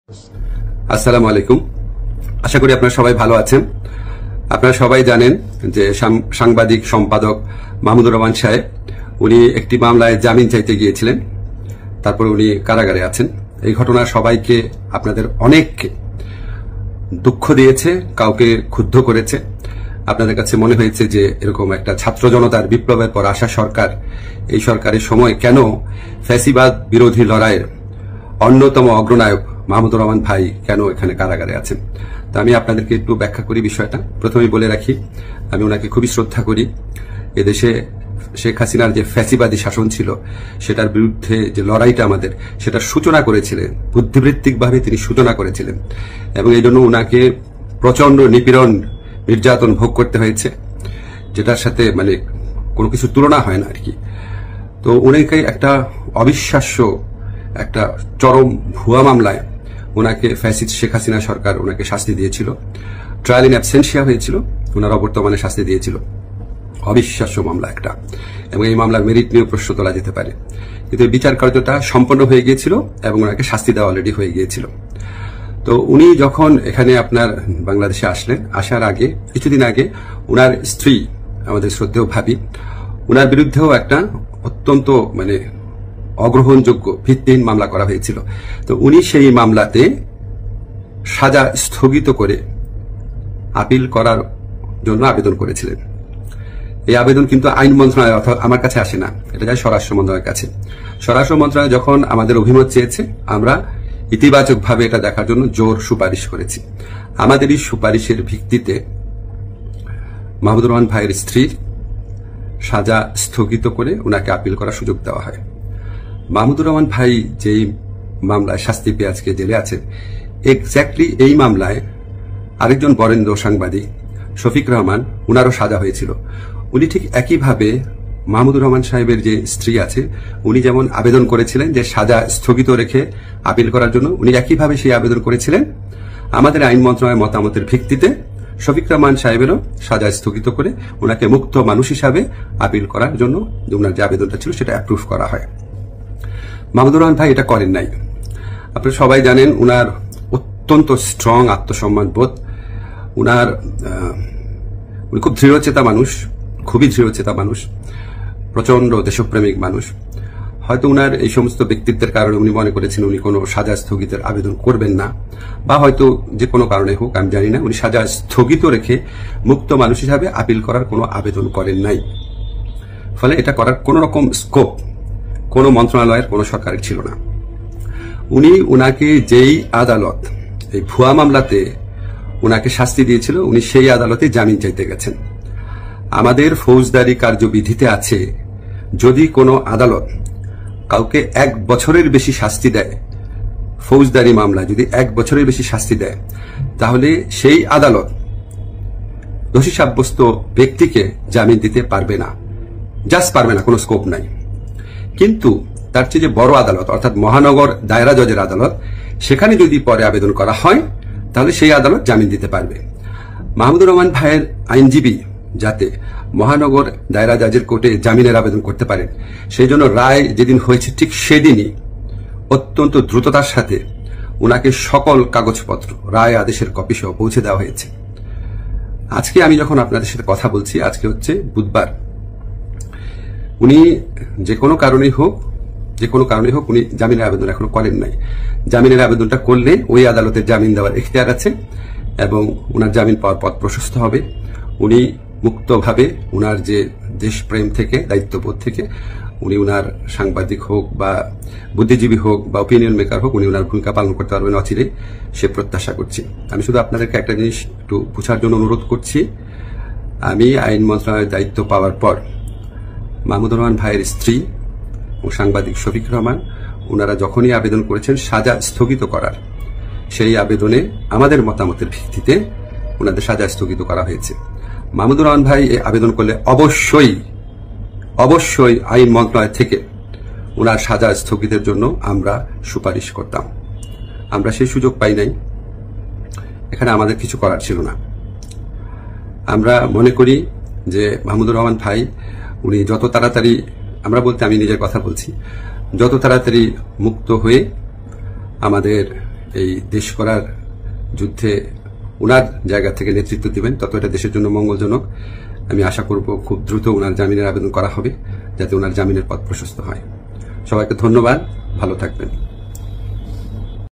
আসসালামু আলাইকুম। আশা করি আপনারা সবাই ভালো আছেন। আপনারা সবাই জানেন যে সাংবাদিক সম্পাদক মাহমুদুর রহমান সাহেব উনি একটি মামলায় জামিন চাইতে গিয়েছিলেন, তারপর উনি কারাগারে আছেন। এই ঘটনা সবাইকে, আপনাদের অনেককে দুঃখ দিয়েছে, কাউকে ক্ষুব্ধ করেছে। আপনাদের কাছে মনে হয়েছে যে এরকম একটা ছাত্র জনতার বিপ্লবের পর আসা সরকার, এই সরকারের সময় কেন ফ্যাসিবাদ বিরোধী লড়াইয়ের অন্যতম অগ্রনায়ক মাহমুদুর রহমান ভাই কেন এখানে কারাগারে আছেন। তো আমি আপনাদেরকে একটু ব্যাখ্যা করি বিষয়টা। প্রথমেই বলে রাখি, আমি ওনাকে খুবই শ্রদ্ধা করি। এদেশে শেখ হাসিনার যে ফ্যাসিবাদী শাসন ছিল সেটার বিরুদ্ধে যে লড়াইটা আমাদের, সেটা সূচনা করেছিলেন, বুদ্ধিবৃত্তিকভাবে তিনি সূচনা করেছিলেন, এবং এই জন্য ওনাকে প্রচন্ড নিপীড়ন নির্যাতন ভোগ করতে হয়েছে, যেটার সাথে মানে কোনো কিছু তুলনা হয় না আর কি। তো উনাকে একটা অবিশ্বাস্য একটা চরম ভুয়া মামলায় ওনাকে ফ্যাসিস্ট শেখ হাসিনা সরকার ওনাকে শাস্তি দিয়েছিল। ট্রায়াল ইন অ্যাবসেন্সিয়া হয়েছিল, ওনার অবর্তমানে শাস্তি দিয়েছিল। অবিশ্বাস্য মামলা একটা, এবং এই মামলার মেরিট নিয়েও প্রশ্ন তোলা যেতে পারে, কিন্তু বিচার কার্যটা সম্পন্ন হয়ে গিয়েছিল এবং ওনাকে শাস্তি দেওয়া অলরেডি হয়ে গিয়েছিল। তো উনি যখন এখানে আপনার বাংলাদেশে আসলেন, আসার আগে কিছুদিন আগে ওনার স্ত্রী, আমাদের শ্রদ্ধেয় ভাবি, ওনার বিরুদ্ধেও একটা অত্যন্ত মানে অগ্রহণযোগ্য ভিত্তিহীন মামলা করা হয়েছিল। তো উনি সেই মামলাতে সাজা স্থগিত করে আপিল করার জন্য আবেদন করেছিলেন। এই আবেদন কিন্তু আইন মন্ত্রণালয় অর্থাৎ আমার কাছে আসে না, এটা যায় স্বরাষ্ট্র মন্ত্রণালয়ের কাছে। স্বরাষ্ট্র মন্ত্রণালয় যখন আমাদের অভিমত চেয়েছে, আমরা ইতিবাচকভাবে এটা দেখার জন্য জোর সুপারিশ করেছি। আমাদের এই সুপারিশের ভিত্তিতে মাহমুদুর রহমান ভাইয়ের স্ত্রীর সাজা স্থগিত করে ওনাকে আপিল করার সুযোগ দেওয়া হয়। মাহমুদুর রহমান ভাই যেই মামলায় শাস্তি পেয়ে আজকে জেলে আছেন, এক্স্যাক্টলি এই মামলায় আরেকজন বরেন্দ্র সাংবাদিক শফিক রহমান, উনারও সাজা হয়েছিল। উনি ঠিক একইভাবে মাহমুদুর রহমান সাহেবের যে স্ত্রী আছে, উনি যেমন আবেদন করেছিলেন যে সাজা স্থগিত রেখে আপিল করার জন্য, উনি একইভাবে সেই আবেদন করেছিলেন। আমাদের আইন মন্ত্রণালয়ের মতামতের ভিত্তিতে শফিক রহমান সাহেবেরও সাজা স্থগিত করে ওনাকে মুক্ত মানুষ হিসাবে আপিল করার জন্য ওনার যে আবেদনটা ছিল সেটা অ্যাপ্রুভ করা হয়। মাহমুদুর রহমান ভাই এটা করেন নাই। আপনারা সবাই জানেন উনার অত্যন্ত স্ট্রং আত্মসম্মান বোধ, উনি খুব দৃঢ়চেতা মানুষ, খুবই দৃঢ়চেতা মানুষ, প্রচন্ড দেশপ্রেমিক মানুষ। হয়তো উনার এই সমস্ত ব্যক্তিত্বের কারণে উনি মনে করেছেন উনি কোনো সাজা স্থগিতের আবেদন করবেন না, বা হয়তো যে কোনো কারণে হোক আমি জানি না, উনি সাজা স্থগিত রেখে মুক্ত মানুষ হিসাবে আপিল করার কোনো আবেদন করেন নাই। ফলে এটা করার কোন রকম স্কোপ কোন মন্ত্রণালয়ের, কোন সরকারের ছিল না। উনি উনাকে যেই আদালত এই ভুয়া মামলাতে উনাকে শাস্তি দিয়েছিল, উনি সেই আদালতে জামিন চাইতে গেছেন। আমাদের ফৌজদারি কার্যবিধিতে আছে, যদি কোনো আদালত কাউকে 1 বছরের বেশি শাস্তি দেয়, ফৌজদারি মামলা যদি 1 বছরের বেশি শাস্তি দেয়, তাহলে সেই আদালত দোষী সাব্যস্ত ব্যক্তিকে জামিন দিতে পারবে না, জাস্ট পারবে না, কোনো স্কোপ নাই। কিন্তু তার চেয়ে যে বড় আদালত অর্থাৎ মহানগর দায়রা জজের আদালত, সেখানে যদি পরে আবেদন করা হয় তাহলে সেই আদালত জামিন দিতে পারবে। মাহমুদুর রহমান ভাইয়ের আইনজীবী যাতে মহানগর দায়রা জজের কোর্টে জামিনের আবেদন করতে পারেন, সেই জন্য রায় যেদিন হয়েছে ঠিক সেদিনই অত্যন্ত দ্রুততার সাথে উনাকে সকল কাগজপত্র, রায় আদেশের কপি সহ পৌঁছে দেওয়া হয়েছে। আজকে আমি যখন আপনাদের সাথে কথা বলছি, আজকে হচ্ছে বুধবার, উনি যে কোনো কারণেই হোক উনি জামিনের আবেদন এখনো করেন নাই। জামিনের আবেদনটা করলে ওই আদালতের জামিন দেওয়ার এখতিয়ার আছে এবং উনার জামিন পাওয়ার পথ প্রশস্ত হবে। উনি মুক্তভাবে উনার যে দেশপ্রেম থেকে, দায়িত্ববোধ থেকে, উনি উনার সাংবাদিক হোক বা বুদ্ধিজীবী হোক বা ওপিনিয়ন মেকার হোক, উনি উনার ভূমিকা পালন করতে পারবেন অচিরেই, সে প্রত্যাশা করছি। আমি শুধু আপনাদেরকে একটা জিনিস একটু বোঝার জন্য অনুরোধ করছি। আমি আইন মন্ত্রণালয়ের দায়িত্ব পাওয়ার পর মাহমুদুর রহমান ভাইয়ের স্ত্রী ও সাংবাদিক শফিক রহমান, ওনারা যখনই আবেদন করেছেন সাজা স্থগিত করার, সেই আবেদনে আমাদের মতামতের ভিত্তিতে ওনাদের সাজা স্থগিত করা হয়েছে। মাহমুদুর রহমান ভাই এই আবেদন করলে অবশ্যই আইন মন্ত্রণালয় থেকে ওনার সাজা স্থগিতের জন্য আমরা সুপারিশ করতাম। আমরা সেই সুযোগ পাই নাই, এখানে আমাদের কিছু করার ছিল না। আমরা মনে করি যে মাহমুদুর রহমান ভাই উনি যত তাড়াতাড়ি, আমরা বলতে আমি নিজের কথা বলছি, যত তাড়াতাড়ি মুক্ত হয়ে আমাদের এই দেশ করার যুদ্ধে ওনার জায়গা থেকে নেতৃত্ব দিবেন, তত এটা দেশের জন্য মঙ্গলজনক। আমি আশা করব খুব দ্রুত ওনার জামিনের আবেদন করা হবে, যাতে ওনার জামিনের পথ প্রশস্ত হয়। সবাইকে ধন্যবাদ, ভালো থাকবেন।